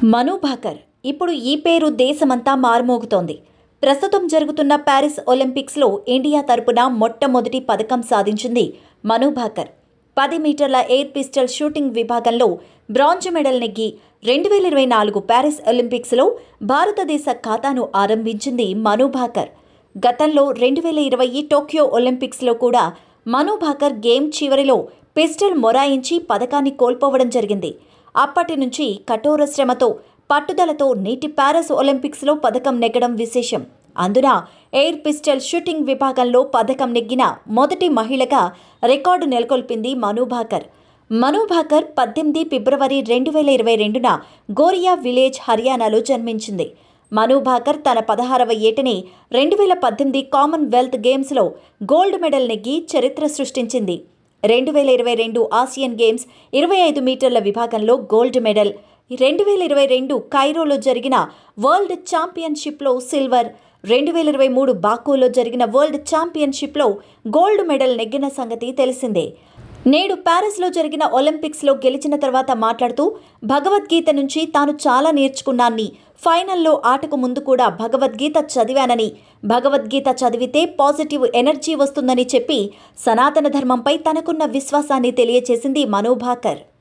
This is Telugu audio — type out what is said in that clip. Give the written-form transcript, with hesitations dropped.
మను భాకర్ ఇప్పుడు ఈ పేరు దేశమంతా మారుమోగుతోంది. ప్రస్తుతం జరుగుతున్న ప్యారిస్ ఒలింపిక్స్లో ఇండియా తరపున మొట్టమొదటి పథకం సాధించింది మను భాకర్. 10 మీటర్ల ఎయిర్ పిస్టల్ షూటింగ్ విభాగంలో బ్రాంజ్ మెడల్ నెగ్గి 2024 ప్యారిస్ ఒలింపిక్స్లో భారతదేశ ఖాతాను ఆరంభించింది మను భాకర్. గతంలో 2020 టోక్యో ఒలింపిక్స్లో కూడా మను భాకర్ గేమ్ చివరిలో పిస్టల్ మొరాయించి పథకాన్ని కోల్పోవడం జరిగింది. అప్పటి నుంచి కఠోర శ్రమతో, పట్టుదలతో నేటి ప్యారిస్ ఒలింపిక్స్లో పథకం నెగ్గడం విశేషం. అందున ఎయిర్ పిస్టల్ షూటింగ్ విభాగంలో పథకం నెగ్గిన మొదటి మహిళగా రికార్డు నెలకొల్పింది మను భాకర్. మను భాకర్ 18 ఫిబ్రవరి 2022న గోరియా విలేజ్, హర్యానాలో జన్మించింది. మను భాకర్ తన 16వ ఏటనే 2018 కామన్వెల్త్ గేమ్స్లో గోల్డ్ మెడల్ నెగ్గి చరిత్ర సృష్టించింది. 2022 ఆసియన్ గేమ్స్ 25 మీటర్ల విభాగంలో గోల్డ్ మెడల్, 2022 కైరోలో జరిగిన వరల్డ్ ఛాంపియన్షిప్లో సిల్వర్, 2023 బాకులో జరిగిన వరల్డ్ ఛాంపియన్షిప్లో గోల్డ్ మెడల్ నెగ్గిన సంగతి తెలిసిందే. నేడు ప్యారిస్లో జరిగిన ఒలింపిక్స్లో గెలిచిన తర్వాత మాట్లాడుతూ, భగవద్గీత నుంచి తాను చాలా నేర్చుకున్నానని, ఫైనల్లో ఆటకు ముందు కూడా భగవద్గీత చదివానని, భగవద్గీత చదివితే పాజిటివ్ ఎనర్జీ వస్తుందని చెప్పి సనాతన ధర్మంపై తనకున్న విశ్వాసాన్ని తెలియచేసింది మను భాకర్.